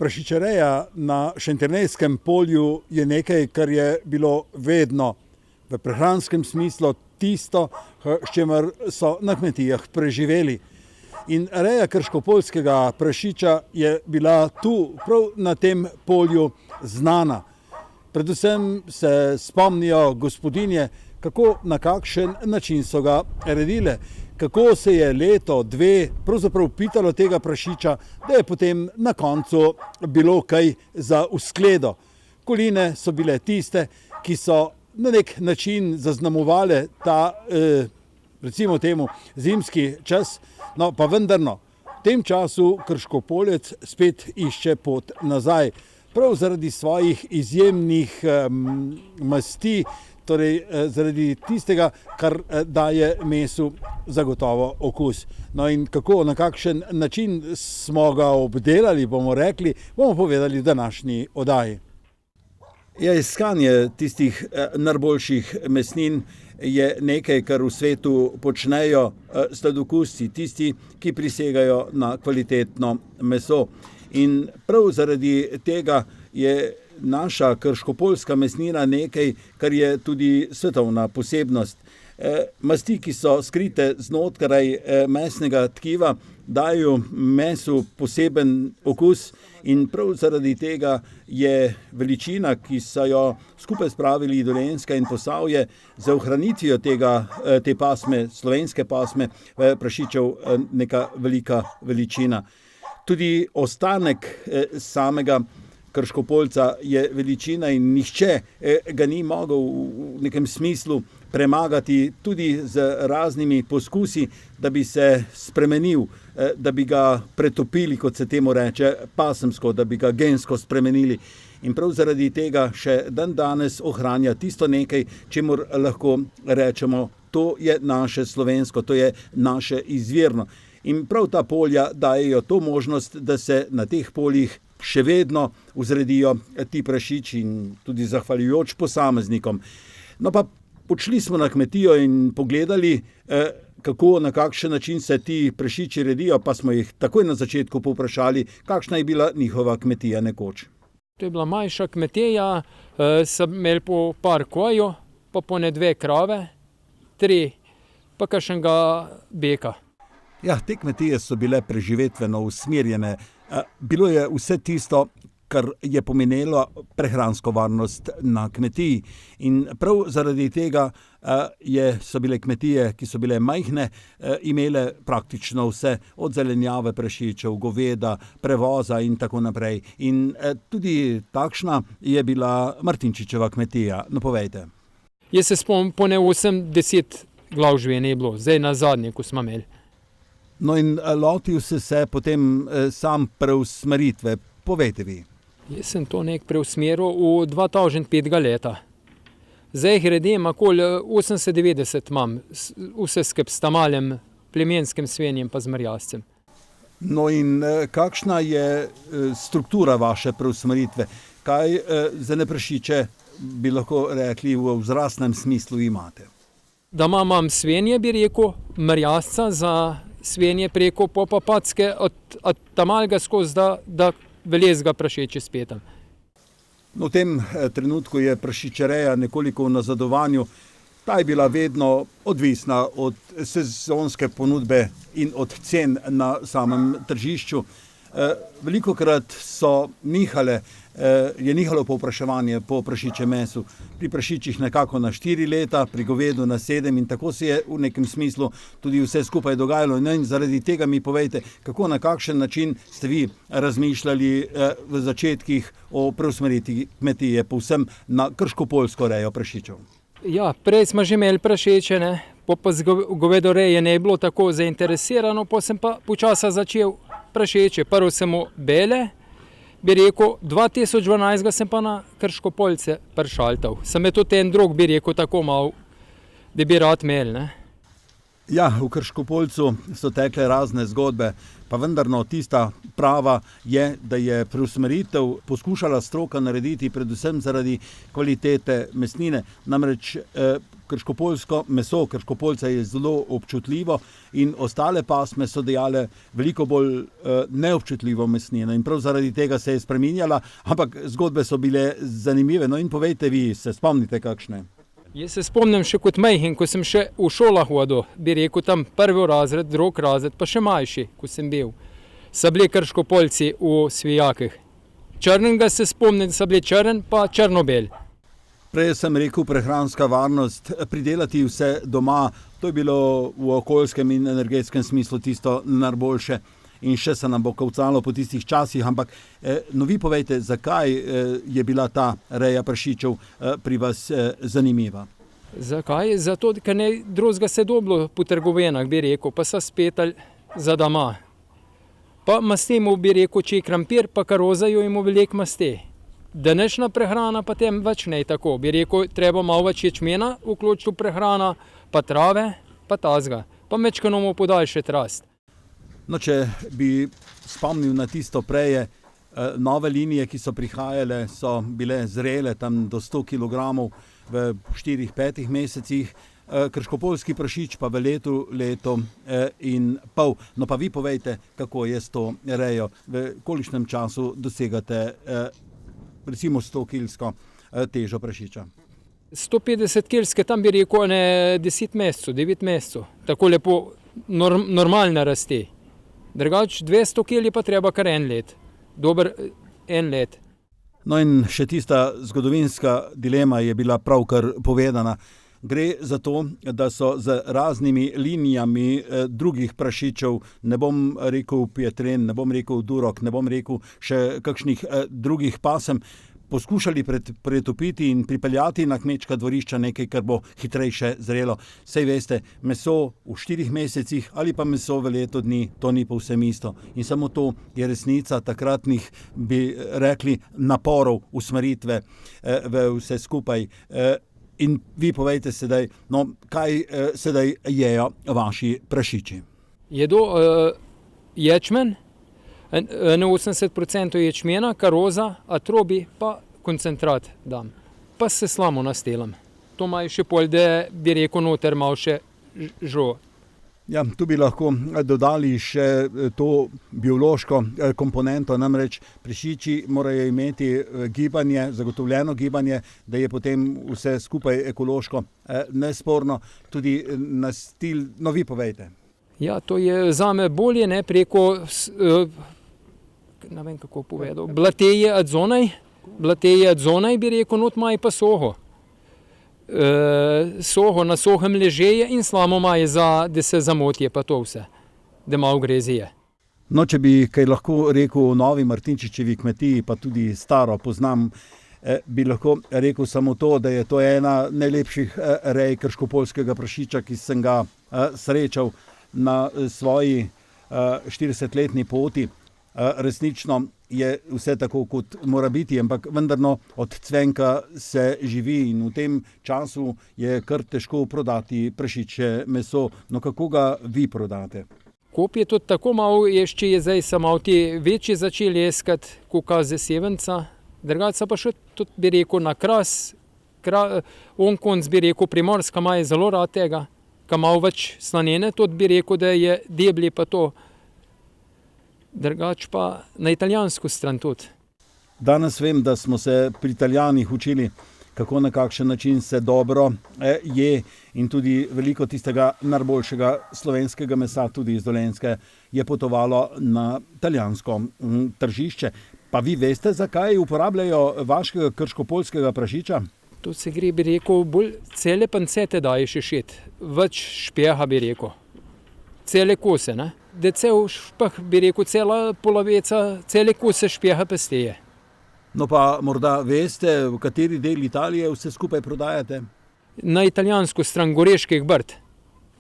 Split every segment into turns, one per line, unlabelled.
Prašičereja na Šentjernejskem polju je nekaj, kar je bilo vedno v prehranskem smislu tisto, s čimer so na kmetijah preživeli. In reja krškopoljskega prašiča je bila tu, prav na tem polju, znana. Predvsem se spomnijo gospodinje, kako na kakšen način so ga redile, kako se je leto, dve pravzaprav pitalo tega prašiča, da je potem na koncu bilo kaj za uskledo. Koline so bile tiste, ki so na nek način zaznamovale ta, recimo temu, zimski čas, no pa vendarno, v tem času krškopoljec spet išče pot nazaj. Prav zaradi svojih izjemnih masti, torej zaradi tistega, kar daje mesu zagotovo okus. No in kako, na kakšen način smo ga obdelali, bomo rekli, bomo povedali v današnji oddaji. Ja, iskanje tistih najboljših mesnin je nekaj, kar v svetu počnejo sladokusci, tisti, ki prisegajo na kvalitetno meso. In prav zaradi tega je naša krškopoljska mesnina nekaj, kar je tudi svetovna posebnost. Masti, ki so skrite znotraj mesnega tkiva, dajo mesu poseben okus in prav zaradi tega je veličina, ki so jo skupaj spravili Dolenjska in Posavje za ohranitvijo te pasme, slovenske pasme prašičev, neka velika veličina. Tudi ostanek samega krškopoljca je veličina in nihče ga ni mogel v nekem smislu premagati tudi z raznimi poskusi, da bi se spremenil, da bi ga pretopili, kot se temu reče, pasemsko, da bi ga gensko spremenili. In prav zaradi tega še dan danes ohranja tisto nekaj, čemur lahko rečemo, to je naše slovensko, to je naše izvirno. In prav ta polja dajejo to možnost, da se na teh poljih še vedno vzredijo ti prašiči in tudi zahvaljujoč posameznikom. No pa odšli smo na kmetijo in pogledali, kako, na kakšen način se ti prašiči redijo, pa smo jih takoj na začetku povprašali, kakšna je bila njihova kmetija nekoč.
To je bila manjša kmetija, so imeli po par kojev, pa po 2 krave, 3, pa kakšnega beka.
Ja, te kmetije so bile preživetveno usmerjene. Bilo je vse tisto, kar je pomenilo prehransko varnost na kmetiji. In prav zaradi tega so bile kmetije, ki so bile majhne, imele praktično vse, od zelenjave prašičev, goveda, prevoza in tako naprej. In tudi takšna je bila Martinčičeva kmetija. No, povejte.
Jaz se spomnim, po 8-10 glav živine je bilo, zdaj na zadnje, ko smo imeli.
No in lotil se potem sam preusmeritve. Povejte vi.
Jaz sem to nek preusmeril v 2005 leta. Zdaj jih redim, okoli 80-90 imam, vse skupaj s tamaljem, plemenskim svinjem pa z merjascem.
No in kakšna je struktura vaše preusmeritve? Kaj za prašiče bi lahko rekli v vzrastnem smislu imate?
Da imam svinje, bi rekel, merjasca za svinje preko popapacke, od tamalga skozi, da velezga prašiče spetam.
No, v tem trenutku je prašičereja nekoliko v nazadovanju. Ta je bila vedno odvisna od sezonske ponudbe in od cen na samem tržišču. Velikokrat je nihalo povpraševanje po prašičjem mesu. Pri prašičih nekako na 4 leta, pri govedu na 7 in tako se je v nekem smislu tudi vse skupaj dogajalo. In zaradi tega mi povejte, kako, na kakšen način ste vi razmišljali v začetkih o preusmeritvi kmetije povsem na krškopoljsko rejo prašičev.
Ja, prej smo že imeli prašiče, pa z govedoreje ne je bilo tako zainteresirano, pa sem pa počasi začel prašiče. Prvo sem mu bele, bi rekel, 2012 sem pa na krškopoljce pršaltal. Sem je tudi en drug, bi rekel, tako mal, da bi rad imel,
Ja, v Krškopoljcu so tekle razne zgodbe, pa vendarno tista prava je, da je preusmeritev poskušala stroka narediti predvsem zaradi kvalitete mesnine. Namreč krškopoljsko meso krškopolca je zelo občutljivo in ostale pasme so dejale veliko bolj neobčutljivo mesnino in prav zaradi tega se je spreminjala, ampak zgodbe so bile zanimive. No in povejte vi, se spomnite kakšne?
Jaz se spomnim še kot majhen, ko sem še v šolah hodil, bi rekel tam prvi razred, drugi razred, pa še mlajši, ko sem bil. So bili krškopolci v Svijakih. Črnega se spomnim, so bili črn pa črnobel.
Prej sem rekel prehranska varnost, pridelati vse doma, to je bilo v okoljskem in energetskem smislu tisto najboljše in še se nam bo kavcalo po tistih časih, ampak no vi povejte, zakaj je bila ta reja prašičev pri vas zanimiva?
Zakaj? Zato, ker ne drugega se dobilo po trgovinah, bi rekel, pa so spetali za doma. Pa mastimo, bi rekel, če je krampir, pa karozajo imu veliko masti. Današnja prehrana pa tem več ne je tako. Bi rekel, treba malo več ječmena vključiti v prehrana, pa trave, pa tazga. Pa mečkano mu podaljšati rast.
No, če bi spomnil na tisto preje, nove linije, ki so prihajale, so bile zrele tam do 100 kg v 4-5 mesecih, krškopoljski prašič pa v leto in pol. No pa vi povejte, kako je s to rejo, v kolikšnem času dosegate recimo 100-kilsko težo prašiča?
150-kilske, tam bi rekel, 10 mesecev, 9 mesecev. Tako lepo normalne rasti. Drugač 200 kili pa treba kar en let. Dober en let.
No in še tista zgodovinska dilema je bila pravkar povedana. Gre za to, da so z raznimi linijami drugih prašičev, ne bom rekel pietren, ne bom rekel durok, ne bom rekel še kakšnih drugih pasem, poskušali pretopiti in pripeljati na kmečka dvorišča nekaj, kar bo hitrejše zrelo. Sej veste, meso v 4 mesecih ali pa meso v leto dni, to ni povsem isto. In samo to je resnica takratnih, bi rekli, naporov, usmeritve v vse skupaj. In vi povejte sedaj, no, kaj sedaj jejo vaši prašiči?
Jedo ječmen, 80% ječmena, karoza, atrobi pa koncentrat dam. Pa se slamo nastelam. To imajo še pol, da bi rekel noter malo še žo.
Ja, tu bi lahko dodali še to biološko komponento, namreč prašiči morajo imeti gibanje, zagotovljeno gibanje, da je potem vse skupaj ekološko nesporno, tudi na stil, no vi povejte. Ja,
to je zame bolje, ne, preko, ne vem kako povedal, blateje od zonaj, bi rekel, not maj pa soho. Soho na sohem ležeje in slamo maje, da se zamotje pa to vse, da malo grezije.
No, če bi kaj lahko rekel o novi Martinčičevi kmetiji, pa tudi staro poznam, bi lahko rekel samo to, da je to ena najlepših rej krškopoljskega prašiča, ki sem ga srečal na svoji 40-letni poti. Resnično je vse tako, kot mora biti, ampak vendarno od cvenka se živi in v tem času je kar težko prodati prašiče meso. No, kako ga vi prodate?
Kop je tudi tako malo, ještě je zdaj samo ti večji začeli jeskati, kukaze sevenca, drugače pa še tudi bi rekel na kras, onkonc bi rekel primorska ima je zelo rad tega, ka malo več slanene, tudi bi rekel, da je deblje pa to. Drugač pa na italijansko stran tudi.
Danes vem, da smo se pri Italijanih učili, kako na kakšen način se dobro je in tudi veliko tistega najboljšega slovenskega mesa, tudi iz Dolenjske, je potovalo na italijansko tržišče. Pa vi veste, zakaj uporabljajo vašega krškopoljskega prašiča?
To se gre, bi rekel, bolj cele pancete daje šešet, več špeha, bi rekel. Cele kose, ne? Da cel špeh, bi rekel, cela polovica, cele kose špeha pesteje.
No pa morda veste, v kateri del Italije vse skupaj prodajate?
Na italijansko stran Goreških brd,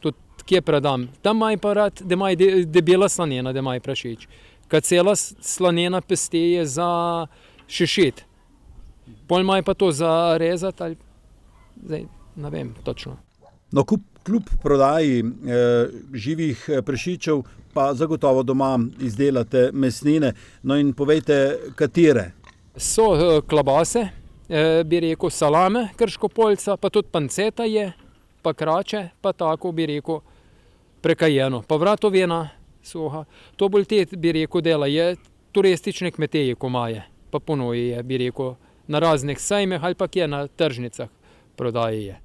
tudi kje prodam. Tam maj pa rad, da maj debela slanena, da maj prašič. Kad cela slanena pesteje za šešet. Pol maj pa to za rezati, ali zdaj ne vem točno.
No, kljub prodaji živih prašičev pa zagotovo doma izdelate mesnine. No in povejte, katere?
So klobase, bi rekel salame krškopoljca, pa tudi panceta je, pa krače, pa tako bi rekel prekajeno. Pa vratovina suha. To bolj te bi rekel dela je turistične kmetije, ko imajo, pa ponuji je, bi rekel, na raznih sejmeh ali pa kje na tržnicah prodaji je.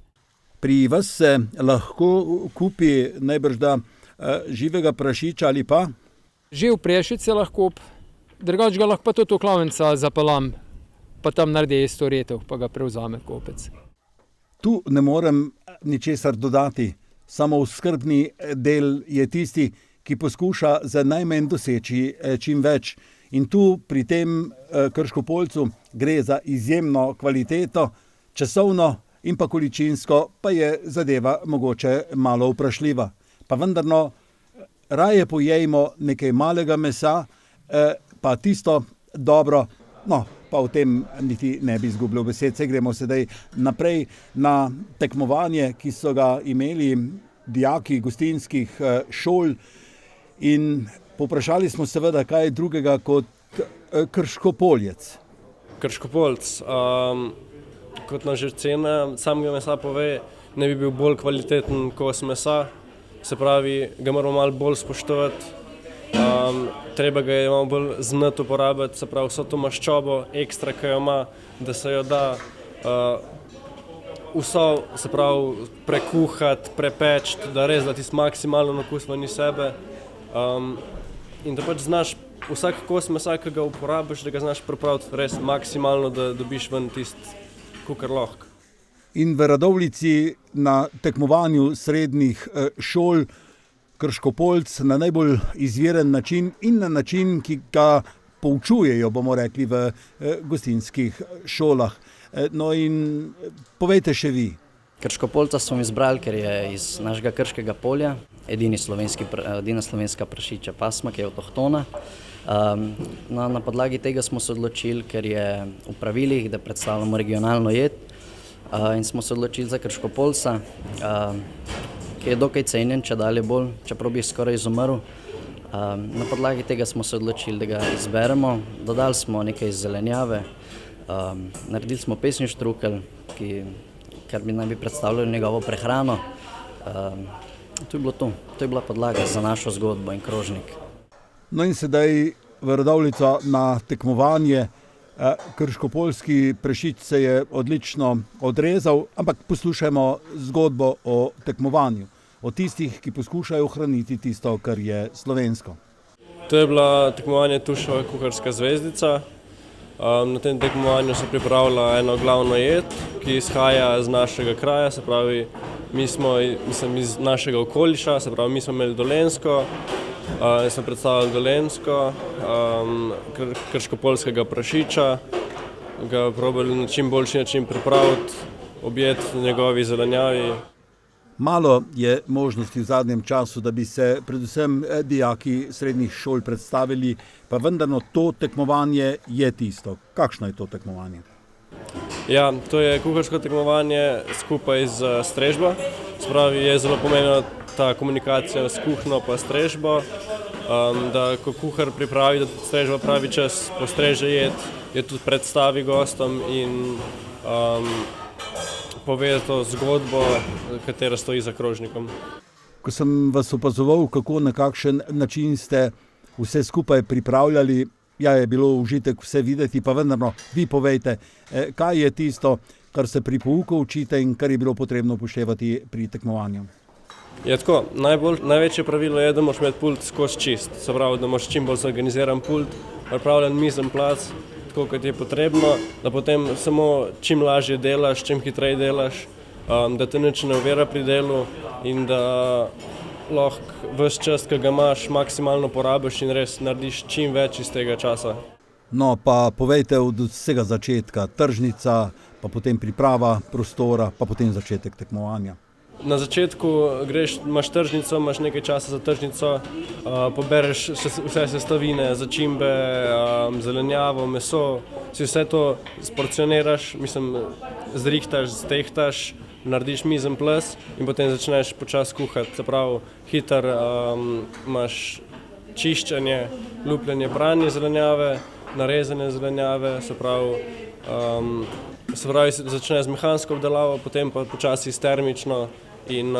Pri vas se lahko kupi najbrž da živega prašiča ali pa?
Živ prašič se lahko, drugače ga lahko pa tudi v klavnica zapelam, pa tam naredi storitev, pa ga prevzame kupec.
Tu ne morem ničesar dodati, samo skrbni del je tisti, ki poskuša za najmanj doseči čim več. In tu pri tem Krškopoljcu gre za izjemno kvaliteto, časovno in pa količinsko pa je zadeva mogoče malo vprašljiva. Pa vendarno raje pojejmo nekaj malega mesa, pa tisto dobro, no, pa o tem niti ne bi izgubljal besed. Gremo sedaj naprej na tekmovanje, ki so ga imeli dijaki gostinskih šol in povprašali smo seveda kaj drugega kot Krškopoljec.
Krškopoljec, kot na že cena samega mesa pove, ne bi bil bolj kvaliteten kos mesa, se pravi, ga moramo malo bolj spoštovati, treba ga je malo bolj znati uporabiti, se pravi, vso to maščobo ekstra, ki jo ima, da se jo da vso, se pravi, prekuhati, prepeči, da res da tisti maksimalno okus ven iz sebe in da pač znaš vsak kos mesa, ki ga uporabiš, da ga znaš pripraviti res maksimalno, da dobiš ven tisti kukar lahko.
In v Radovljici na tekmovanju srednjih šol Krškopoljc na najbolj izviren način in na način, ki ga poučujejo, bomo rekli, v gostinskih šolah. No in povejte še vi.
Krškopoljca smo izbrali, ker je iz našega Krškega polja, edina slovenska prašičja pasma, ki je avtohtona. Na podlagi tega smo se odločili, ker je v pravilih, da predstavljamo regionalno jed, in smo se odločili za Krškopoljca, ki je dokaj cenjen, če dalje bolj, čeprav bi skoraj izumrl. Na podlagi tega smo se odločili, da ga izberemo, dodali smo nekaj zelenjave, naredili smo pesni štrukelj, ker bi naj bi predstavljali njegovo prehrano. To je bilo to, to je bila podlaga za našo zgodbo in krožnik.
No in sedaj v Radovljico na tekmovanje. Krškopoljski prašič se je odlično odrezal, ampak poslušajmo zgodbo o tekmovanju, o tistih, ki poskušajo ohraniti tisto, kar je slovensko.
To je bila tekmovanje Tušova kuharska zvezdica. Na tem tekmovanju se pripravlja eno glavno jed, ki izhaja z našega kraja, se pravi, mi smo iz našega okoliša, se pravi, mi smo imeli Dolenjsko, smo predstavljali Dolenjsko, krškopoljskega prašiča, ga probali na čim boljši način pripraviti, objeti njegovi zelenjavi.
Malo je možnosti v zadnjem času, da bi se predvsem dijaki srednjih šol predstavili, pa vendarno to tekmovanje je tisto. Kakšno je to tekmovanje?
Ja, to je kuharsko tekmovanje skupaj z strežbo. Spravi, je zelo pomembna ta komunikacija s kuhno pa strežbo, da ko kuhar pripravi, da strežba pravi čas postreže jed, je tudi predstavi gostom in pove to zgodbo, katera stoji za krožnikom.
Ko sem vas opazoval, kako na kakšen način ste vse skupaj pripravljali, ja, je bilo užitek vse videti, pa vendarno vi povejte, kaj je tisto, kar se pri pouku učite in kar je bilo potrebno upoštevati pri tekmovanju.
Je tako, največje pravilo je, da moraš imeti pult skozi čist, se pravi, da imaš čim bolj zorganiziran pult, pripravljen mizen plac, tako kot je potrebno, da potem samo čim lažje delaš, čim hitreje delaš, da te nič ne ovira pri delu in da lahko ves čas, ki ga imaš, maksimalno porabiš in res narediš čim več iz tega časa.
No, pa povejte od vsega začetka, tržnica, pa potem priprava prostora, pa potem začetek tekmovanja.
Na začetku imaš tržnico, imaš nekaj časa za tržnico, pobereš vse sestavine, začimbe, zelenjavo, meso, si vse to sporcioniraš, zrihtaš, stehtaš, narediš mizen ples in potem začneš počasi kuhati. Se pravi, hiter imaš čiščenje, lupljenje, branje zelenjave, narezane zelenjave, se pravi, začneš z mehansko obdelavo, potem pa počasi termično in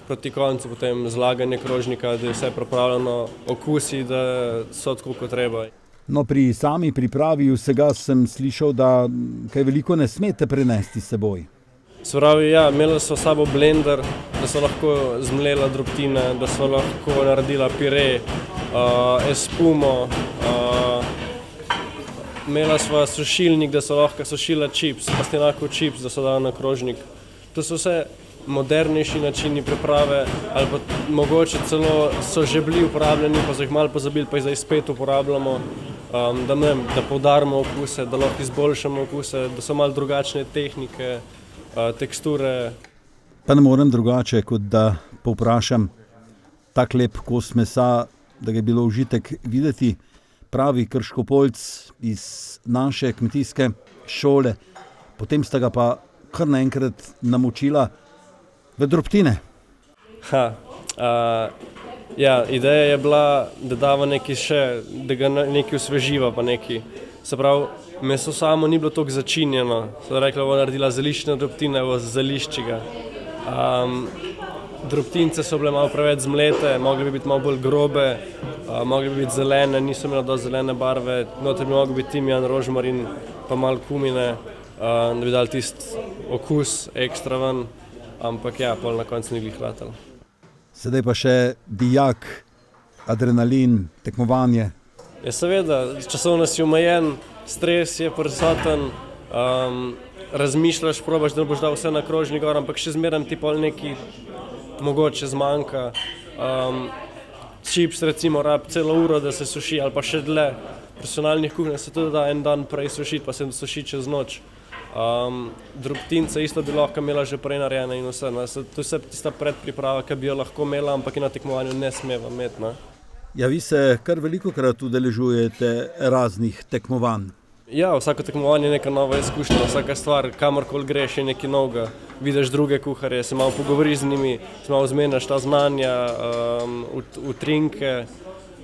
proti koncu potem zlaganje krožnika, da je vse pripravljeno, okusi, da so tako kot treba.
No, pri sami pripravi vsega sem slišal, da kaj veliko ne smete prenesti s seboj.
Se pravi, ja, imeli so s sabo blender, da so lahko zmlela drobtine, da so lahko naredila pire, espumo, imela sva sušilnik, da so lahko sušila čips, pastinakov čips, da so dali na krožnik. To so vse modernejši načini priprave, ali pa mogoče celo so že bili uporabljeni, pa so jih malo pozabili, pa jih zdaj spet uporabljamo, da poudarimo okuse, da lahko izboljšamo okuse, da so malo drugačne tehnike, teksture.
Pa ne morem drugače, kot da povprašam, tak lep kos mesa, da ga je bilo užitek videti, pravi Krškopoljc iz naše kmetijske šole, potem sta ga pa kar naenkrat namočila v drobtine.
Ja, ideja je bila, da dava nekaj še, da ga nekaj osveživa pa nekaj. Se pravi, meso samo ni bilo toliko začinjeno. So rekla, bo naredila zeliščne drobtine v zelišči ga. Drobtince so bile malo preveč zmlete, mogli bi biti malo bolj grobe, mogli bi biti zelene, niso imela dosti zelene barve, noter bi mogel biti timijan, rožmarin, pa malo kumine, da bi dali tisti okus ekstra ven. Ampak ja, pol na koncu ni glih ratalo.
Sedaj pa še dijak, adrenalin, tekmovanje.
Ja, seveda, časovnost je omejen, stres je prisoten, razmišljaš, probaš, da boš dal vse na krožnik gor, ampak še zmeraj ti pol neki mogoče zmanjka. Čips recimo rab celo uro, da se suši, ali pa še dlje. V profesionalnih kuhinjah se tudi da en dan prej sušiti, pa se suši čez noč. Drobtince isto bi lahko imela že prej narejene in vse. To je tista predpriprava, ki bi jo lahko imela, ampak in na tekmovanju ne smeva imeti.
Ja, vi se kar velikokrat udeležujete raznih tekmovanj.
Ja, vsako tekmovanje je neka nova izkušnja, vsaka stvar, kamorkoli greš, je nekaj novega. Vidiš druge kuharje, se malo pogovoriš z njimi, se malo zmeniš ta znanja, utrinke.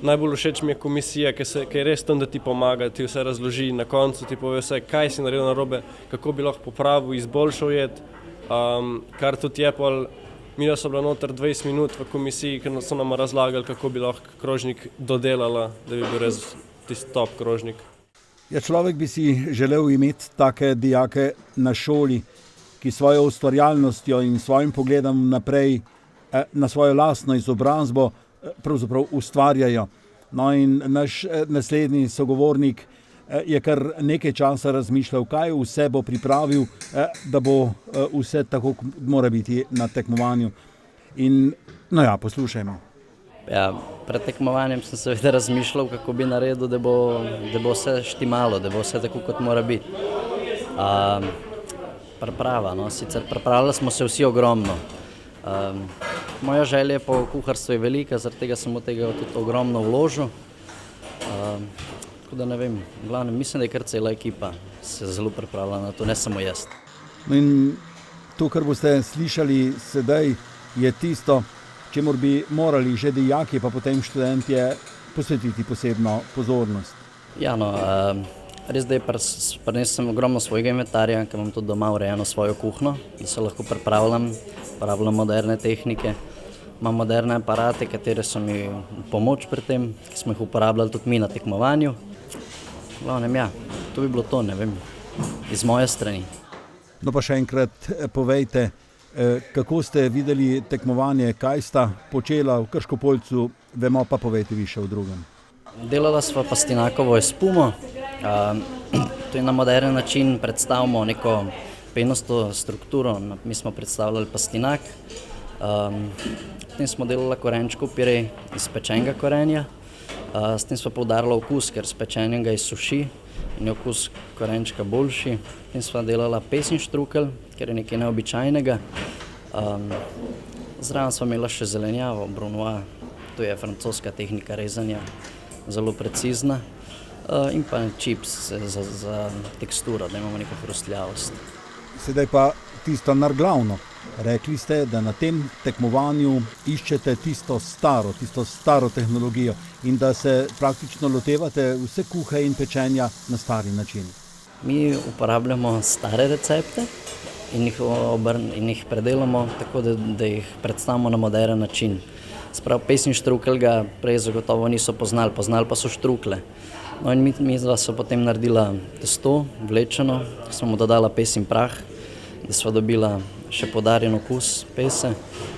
Najbolj všeč mi je komisija, ki je res tam, da ti pomaga, ti vse razloži, na koncu ti pove vse, kaj si naredil narobe, kako bi lahko popravil, izboljšal jed, kar tudi je pol. Mila so bila noter 20 minut v komisiji, ker so nam razlagali, kako bi lahko krožnik dodelala, da bi bil res tisti top krožnik.
Ja, človek bi si želel imeti take dijake na šoli, ki svojo ustvarjalnostjo in svojim pogledom naprej na svojo lastno izobrazbo pravzaprav ustvarjajo. No in naš naslednji sogovornik je kar nekaj časa razmišljal, kaj vse bo pripravil, da bo vse tako, kot mora biti na tekmovanju. In, no ja, poslušajmo.
Ja, pred tekmovanjem sem seveda razmišljal, kako bi naredil, da bo vse štimalo, da bo vse tako, kot mora biti. Priprava, no, sicer pripravljali smo se vsi ogromno. Moja želja po kuharstvu je velika, zaradi tega sem od tega tudi ogromno vložil. Tako da ne vem, v glavnem mislim, da je kar cela ekipa se zelo pripravila na to, ne samo jaz.
No in to, kar boste slišali sedaj, je tisto, čemur bi morali že dijaki, pa potem študentje posvetiti posebno pozornost.
Ja, no, res da je prinesem ogromno svojega inventarja, ker imam tudi doma urejeno svojo kuhno in se lahko pripravljam moderne tehnike. Imam moderne aparate, katere so mi v pomoč pri tem, ki smo jih uporabljali tudi mi na tekmovanju. Glavnem, ja, to bi bilo to, ne vem, iz moje strani.
No pa še enkrat povejte, kako ste videli tekmovanje, kaj sta počela v Krškopoljcu, vemo pa povejte vi še v drugem.
Delala sva pastinakovo espumo, to je na moderen način predstavimo neko penasto strukturo, mi smo predstavljali pastinak, potem smo delali korenčkov pire iz pečenega korenja, s tem smo poudarili okus, ker s pečenjem ga izsuši in je okus korenčka boljši. Potem smo delali pesin štrukelj, ker je nekaj neobičajnega. Zraven smo imeli še zelenjavo, brunoise, to je francoska tehnika rezanja, zelo precizna, in pa čips za teksturo, da imamo neko hrustljavost.
Sedaj pa tisto narglavno. Rekli ste, da na tem tekmovanju iščete tisto staro tehnologijo in da se praktično lotevate vse kuhe in pečenja na stari način.
Mi uporabljamo stare recepte, in jih predelamo tako, da jih predstavimo na moderen način. Sprav pesni štrukelj ga prej zagotovo niso poznali pa so štrukle. No in mi so potem naredila testo, vlečeno, smo mu dodala pesin prah, da sva dobila še podarjen okus pese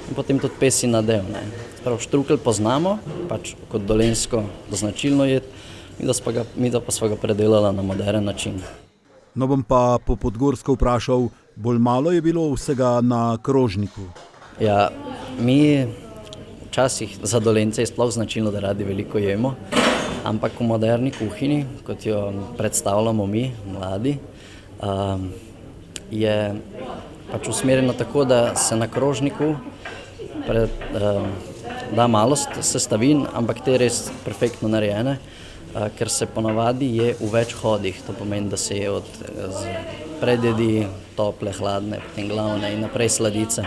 in potem tudi pesin nadev. Sprav štrukelj poznamo, pač kot dolenjsko značilno jed, mi pa sva ga predelala na moderen način.
No, bom pa po podgorsko vprašal, bolj malo je bilo vsega na krožniku.
Ja, mi včasih za Dolence je sploh značilno, da radi veliko jemo, ampak v moderni kuhinji, kot jo predstavljamo mi, mladi, je pač usmerjeno tako, da se na krožniku da malo sestavin, ampak te res perfektno narejene, ker se ponavadi je v več hodih. To pomeni, da se je od predjedi, tople, hladne, potem glavne in naprej sladice.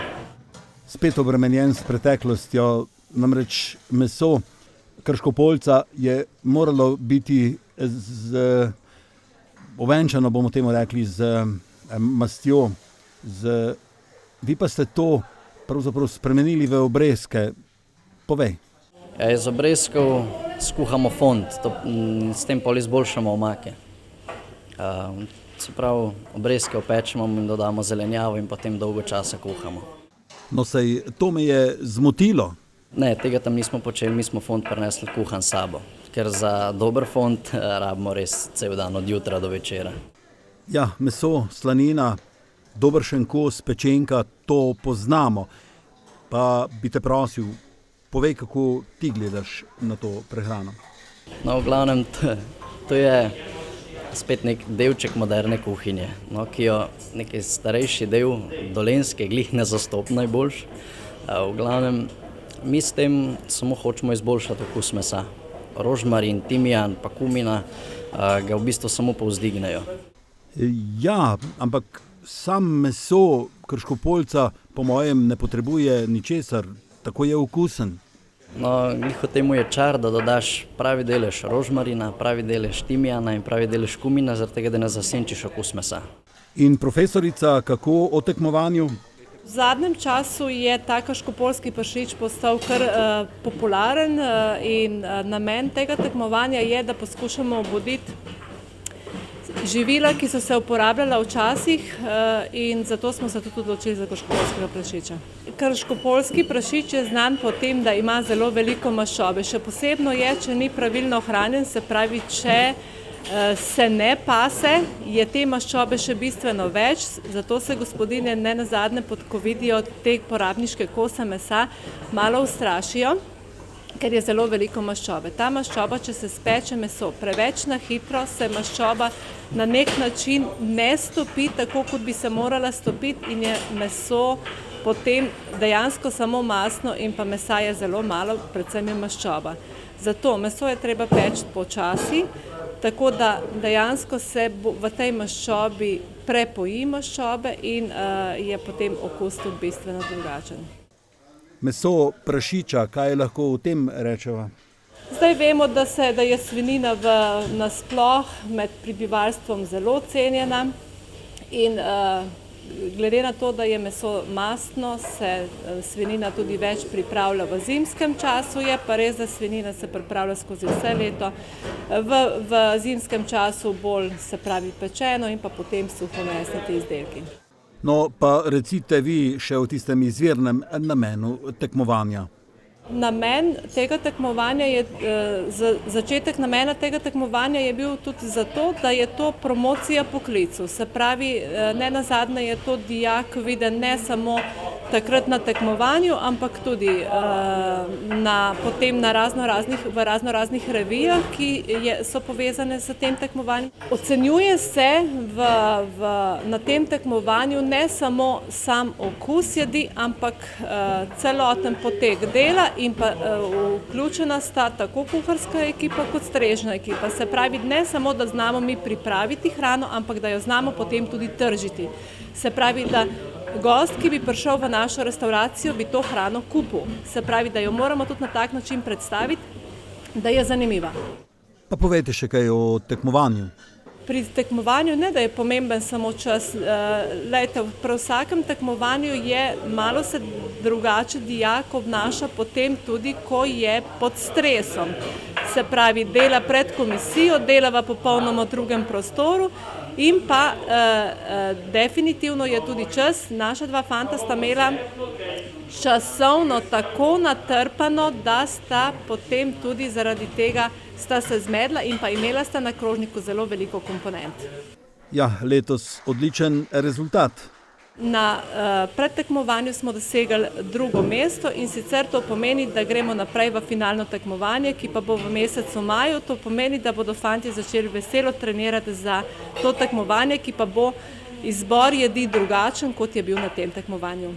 Spet obremenjen s preteklostjo, namreč meso Krškopoljca je moralo biti ovenčano, bomo temu rekli, z mastjo. Vi pa ste to pravzaprav spremenili v obrezke. Povej.
Iz obrezkov skuhamo fond, s tem pol izboljšamo omake. Se pravi, obrezke opečemo in dodamo zelenjavo in potem dolgo časa kuhamo.
No, saj to me je zmotilo.
Ne, tega tam nismo počeli, mi smo fond prinesli kuhan s sabo, ker za dober fond rabimo res cel dan od jutra do večera.
Ja, meso, slanina, dobršen kos, pečenka, to poznamo. Pa bi te prosil, povej, kako ti gledaš na to prehrano.
No, v glavnem, to je spet nek delček moderne kuhinje, no, ki jo neki starejši del dolenjske glih ne zastopi najboljš. V glavnem, mi s tem samo hočemo izboljšati okus mesa. Rožmarin, timijan pa kumina ga v bistvu samo povzdignejo.
Ja, ampak sam meso Krškopoljca po mojem ne potrebuje ničesar, tako je okusen.
No, glih v temu je čar, da dodaš pravi delež rožmarina, pravi delež timijana in pravi delež kumina, zaradi tega, da ne zasenčiš okus mesa.
In profesorica, kako o tekmovanju?
V zadnjem času je ta krškopoljski pršič postal kar popularen in namen tega tekmovanja je, da poskušamo obuditi živila, ki so se uporabljala včasih in zato smo se tudi odločili za krškopoljskega prašiča. Krškopoljski prašič je znan po tem, da ima zelo veliko maščobe. Še posebno je, če ni pravilno hranjen, se pravi, če se ne pase, je te maščobe še bistveno več, zato se gospodinje ne nazadnje, ko vidijo te porabniške kose mesa, malo ustrašijo, ker je zelo veliko maščobe. Ta maščoba, če se speče meso preveč na hitro, se maščoba na nek način ne stopi tako, kot bi se morala stopiti in je meso potem dejansko samo masno in pa mesa je zelo malo, predvsem je maščoba. Zato meso je treba peči počasi, tako da dejansko se v tej maščobi prepoji maščobe in je potem okus tudi bistveno drugačen.
Meso prašiča, kaj lahko o tem rečeva?
Zdaj vemo, da je svinjina nasploh med prebivalstvom zelo cenjena in glede na to, da je meso mastno, se svinjina tudi več pripravlja v zimskem času, je pa res, da svinjina se pripravlja skozi vse leto. V zimskem času bolj se pravi pečeno in pa potem suhomesnati izdelki.
No, pa recite vi še o tistem izvirnem namenu tekmovanja.
Namen tega tekmovanja je, začetek namena tega tekmovanja je bil tudi zato, da je to promocija poklicu. Se pravi, ne nazadnje je to dijak viden ne samo takrat na tekmovanju, ampak tudi potem v raznoraznih revijah, ki so povezane s tem tekmovanjem. Ocenjuje se na tem tekmovanju ne samo sam okus jedi, ampak celoten potek dela in pa vključena sta tako kuharska ekipa kot strežna ekipa. Se pravi, ne samo, da znamo mi pripraviti hrano, ampak da jo znamo potem tudi tržiti. Se pravi, da gost, ki bi prišel v našo restauracijo, bi to hrano kupil. Se pravi, da jo moramo tudi na tak način predstaviti, da je zanimiva.
Pa povejte še kaj o tekmovanju.
pri tekmovanju ne, da je pomemben samo čas. Lejte, pri vsakem tekmovanju je malo se drugače dijak obnaša potem tudi, ko je pod stresom. Se pravi, dela pred komisijo, dela v popolnoma drugem prostoru in pa definitivno je tudi čas. Naša dva fanta sta imela časovno tako natrpano, da sta potem tudi zaradi tega sta se zmedla in pa imela sta na krožniku zelo veliko komponent.
Ja, letos odličen rezultat.
Na predtekmovanju smo dosegli 2. mesto in sicer to pomeni, da gremo naprej v finalno tekmovanje, ki pa bo v mesecu maju. To pomeni, da bodo fantje začeli veselo trenirati za to tekmovanje, ki pa bo izbor jedi drugačen, kot je bil na tem tekmovanju.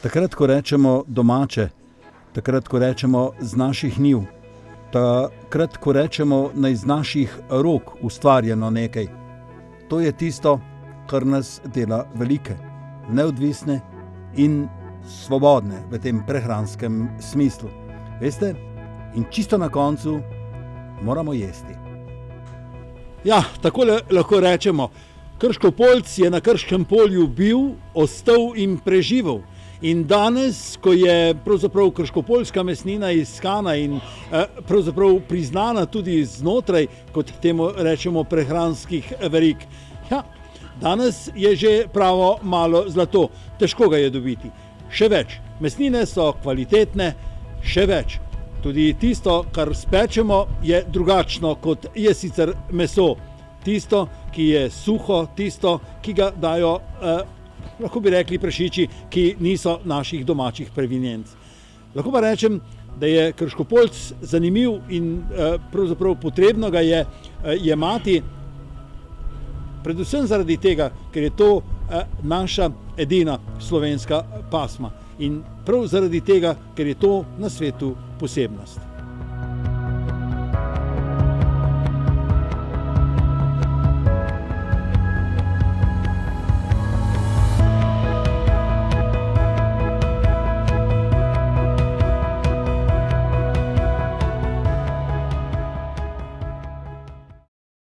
Takrat, ko rečemo domače, takrat, ko rečemo z naših njiv, takrat, ko rečemo na iz naših rok ustvarjeno nekaj, to je tisto, kar nas dela velike, neodvisne in svobodne v tem prehranskem smislu. Veste, in čisto na koncu moramo jesti. Ja, takole lahko rečemo. Krško-Poljc je na Krškem polju bil, ostal in preživel. In danes, ko je pravzaprav krško-poljska mesnina iskana in pravzaprav priznana tudi znotraj, kot temu rečemo, prehranskih verig, ja, danes je že pravo malo zlato. Težko ga je dobiti. Še več, mesnine so kvalitetne, še več. Tudi tisto, kar spečemo, je drugačno, kot je sicer meso. Tisto, ki je suho, tisto, ki ga dajo lahko bi rekli prašiči, ki niso naših domačih previnjenc. Lahko pa rečem, da je Krško-Poljc zanimiv in pravzaprav potrebno ga je jemati, predvsem zaradi tega, ker je to naša edina slovenska pasma in prav zaradi tega, ker je to na svetu posebnost.